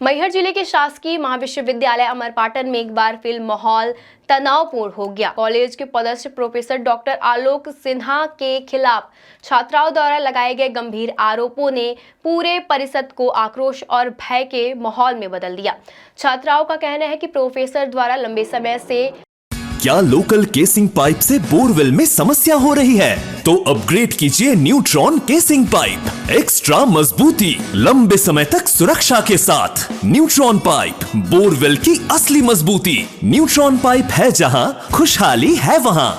मैहर जिले के शासकीय महाविश्वविद्यालय अमरपाटन में एक बार फिर माहौल तनावपूर्ण हो गया। कॉलेज के पदस्थ प्रोफेसर डॉक्टर आलोक सिन्हा के खिलाफ छात्राओं द्वारा लगाए गए गंभीर आरोपों ने पूरे परिषद को आक्रोश और भय के माहौल में बदल दिया। छात्राओं का कहना है कि प्रोफेसर द्वारा लंबे समय से क्या लोकल केसिंग पाइप से बोरवेल में समस्या हो रही है? तो अपग्रेड कीजिए न्यूट्रॉन केसिंग पाइप। एक्स्ट्रा मजबूती, लंबे समय तक सुरक्षा के साथ। न्यूट्रॉन पाइप, बोरवेल की असली मजबूती। न्यूट्रॉन पाइप है जहां, खुशहाली है वहां।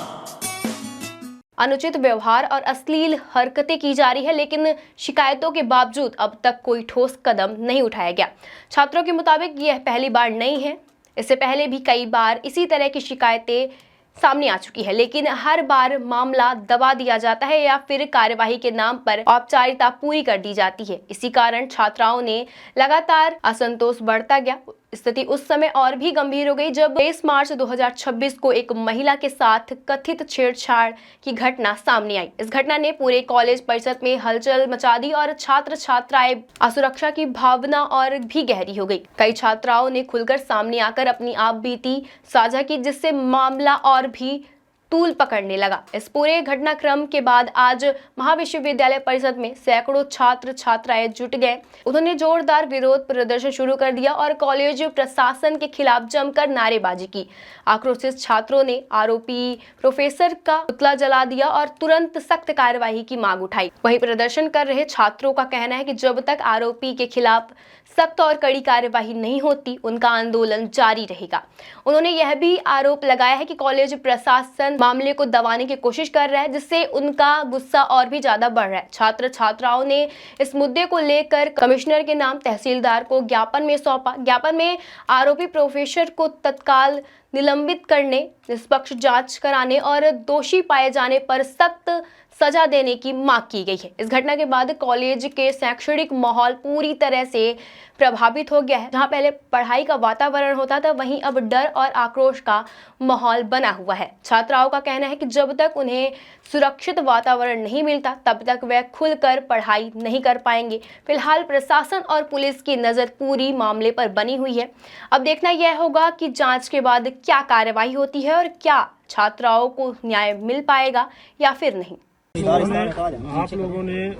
अनुचित व्यवहार और अश्लील हरकतें की जा रही है, लेकिन शिकायतों के बावजूद अब तक कोई ठोस कदम नहीं उठाया गया। छात्रों के मुताबिक यह पहली बार नहीं है। इससे पहले भी कई बार इसी तरह की शिकायतें सामने आ चुकी है, लेकिन हर बार मामला दबा दिया जाता है या फिर कार्यवाही के नाम पर औपचारिकता पूरी कर दी जाती है। इसी कारण छात्राओं ने लगातार असंतोष बढ़ता गया। स्थिति उस समय और भी गंभीर हो गई जब 23 मार्च 2026 को एक महिला के साथ कथित छेड़छाड़ की घटना सामने आई। इस घटना ने पूरे कॉलेज परिसर में हलचल मचा दी और छात्र छात्राएं असुरक्षा की भावना और भी गहरी हो गई। कई छात्राओं ने खुलकर सामने आकर अपनी आप बीती साझा की, जिससे मामला और भी तूल पकड़ने लगा। इस पूरे घटनाक्रम के बाद आज महाविश्वविद्यालय परिषद में सैकड़ों छात्र छात्राएं जुट गए। उन्होंने जोरदार विरोध प्रदर्शन शुरू कर दिया और कॉलेज प्रशासन के खिलाफ जमकर नारेबाजी की। आक्रोशित छात्रों ने आरोपी प्रोफेसर का पुतला जला दिया और तुरंत सख्त कार्यवाही की मांग उठाई। वहीं प्रदर्शन कर रहे छात्रों का कहना है कि जब तक आरोपी के खिलाफ सख्त और कड़ी कार्यवाही नहीं होती, उनका आंदोलन जारी रहेगा। उन्होंने यह भी आरोप लगाया है कि कॉलेज प्रशासन मामले को दबाने की कोशिश कर रहा है, जिससे उनका गुस्सा और भी ज्यादा बढ़ रहा है। छात्र छात्राओं ने इस मुद्दे को लेकर कमिश्नर के नाम तहसीलदार को ज्ञापन में सौंपा। ज्ञापन में आरोपी प्रोफेसर को तत्काल निलंबित करने, निष्पक्ष जांच कराने और दोषी पाए जाने पर सख्त सजा देने की मांग की गई है। इस घटना के बाद कॉलेज के शैक्षणिक माहौल पूरी तरह से प्रभावित हो गया है। जहां पहले पढ़ाई का वातावरण होता था, वहीं अब डर और आक्रोश का माहौल बना हुआ है। छात्राओं का कहना है कि जब तक उन्हें सुरक्षित वातावरण नहीं मिलता, तब तक वे खुलकर पढ़ाई नहीं कर पाएंगे। फिलहाल प्रशासन और पुलिस की नजर पूरी मामले पर बनी हुई है। अब देखना यह होगा कि जांच के बाद क्या कार्रवाई होती है और क्या छात्राओं को न्याय मिल पाएगा या फिर नहीं। आप लोगों ने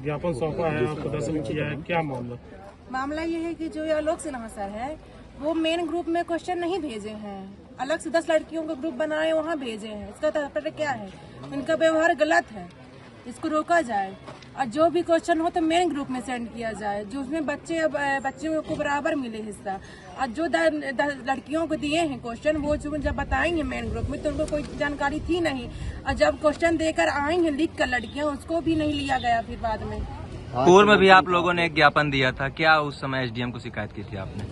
ज्ञापन सौंपा है, प्रदर्शन किया है, क्या मामला ये है कि जो ये आलोक सिन्हा सर है, वो मेन ग्रुप में क्वेश्चन नहीं भेजे हैं, अलग से 10 लड़कियों का ग्रुप बनाए वहाँ भेजे हैं। इसका तात्पर्य क्या है? इनका व्यवहार गलत है, इसको रोका जाए और जो भी क्वेश्चन हो तो मेन ग्रुप में सेंड किया जाए, जो उसमें बच्चियों को बराबर मिले हिस्सा। और जो लड़कियों को दिए हैं क्वेश्चन, वो जब बताएंगे मेन ग्रुप में तो उनको कोई जानकारी थी नहीं, और जब क्वेश्चन देकर आएंगे लिख कर लड़कियां, उसको भी नहीं लिया गया फिर बाद में। पूर्व में भी आप लोगों ने एक ज्ञापन दिया था, क्या उस समय एसडीएम को शिकायत की थी आपने?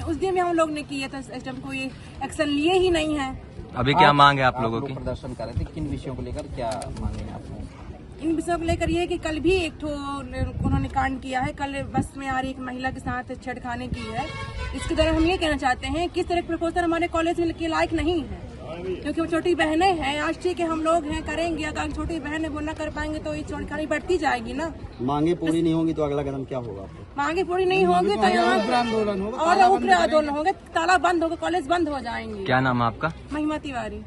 उस दिन में हम लोग ने किया था, एसडीएम को ये एक्शन लिए ही नहीं है। अभी क्या मांग है आप लोगों की? प्रदर्शन कर रहे थे, किन विषयों को लेकर क्या मांगे हैं आपने? इन विषयों को लेकर ये कि कल भी एक ठो उन्होंने कांड किया है। कल बस में आ रही एक महिला के साथ छेड़खानी की है। इसके दौरान हम ये कहना चाहते हैं किस तरह के प्रोफेसर हमारे कॉलेज में के लायक नहीं है, क्योंकि वो छोटी बहनें हैं। आज ठीक है हम लोग हैं, करेंगे, अगर छोटी बहन है वो न कर पाएंगे तो ये छेड़खानी बढ़ती जाएगी ना। मांगे पूरी नहीं होंगी तो अगला कदम क्या होगा? मांगे पूरी नहीं होंगी तो यहाँ और उग्र आंदोलन होंगे, ताला बंद होगा, कॉलेज बंद हो जाएंगे। क्या नाम है आपका? महिमा तिवारी।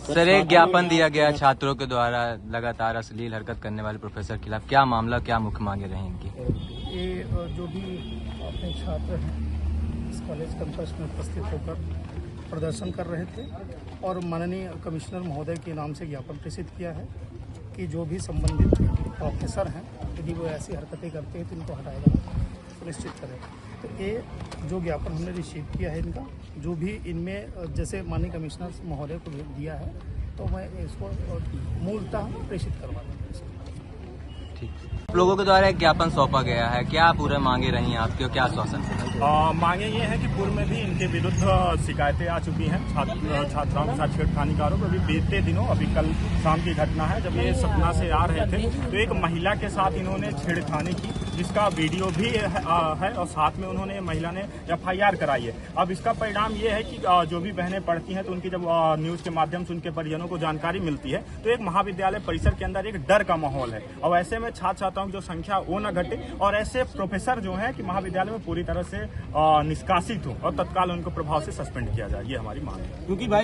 सर, एक ज्ञापन दिया गया छात्रों के द्वारा लगातार अश्लील हरकत करने वाले प्रोफेसर के खिलाफ, क्या मामला, क्या मुख्य मांगे रहे इनकी? ये जो भी अपने छात्र हैं इस कॉलेज कैंपस में उपस्थित होकर प्रदर्शन कर रहे थे और माननीय कमिश्नर महोदय के नाम से ज्ञापन प्रेषित किया है कि जो भी संबंधित प्रोफेसर हैं, यदि वो ऐसी हरकतें करते हैं तो इनको हटाया जाना सुनिश्चित करें। तो ये जो ज्ञापन हमने रिसीव किया है इनका, जो भी इनमें जैसे माननीय कमिश्नर महोदय को दिया है, तो मैं इसको मूलतः प्रेषित करवा दूँगा। ठीक, आप लोगों के द्वारा एक ज्ञापन सौंपा गया है, क्या पूरे मांगे रही हैं आपकी और क्या आश्वासन? मांगे ये है कि पूर्व में भी इनके विरुद्ध शिकायतें आ चुकी हैं, छात्राओं के साथ छेड़खानी का आरोप। अभी बीते दिनों, अभी कल शाम की घटना है, जब ये सतना से आ रहे थे तो एक महिला के साथ इन्होंने छेड़खानी की जिसका वीडियो भी है और साथ में उन्होंने महिला ने FIR कराई है। अब इसका परिणाम ये है कि जो भी बहनें पढ़ती हैं तो उनकी जब न्यूज के माध्यम से उनके परिजनों को जानकारी मिलती है तो एक महाविद्यालय परिसर के अंदर एक डर का माहौल है और ऐसे में छात्र छात्राओं की जो संख्या वो न घटे और ऐसे प्रोफेसर जो है कि महाविद्यालय में पूरी तरह से निष्कासित हो और तत्काल उनको प्रभाव से सस्पेंड किया जाए, ये हमारी मांग है। क्योंकि भाई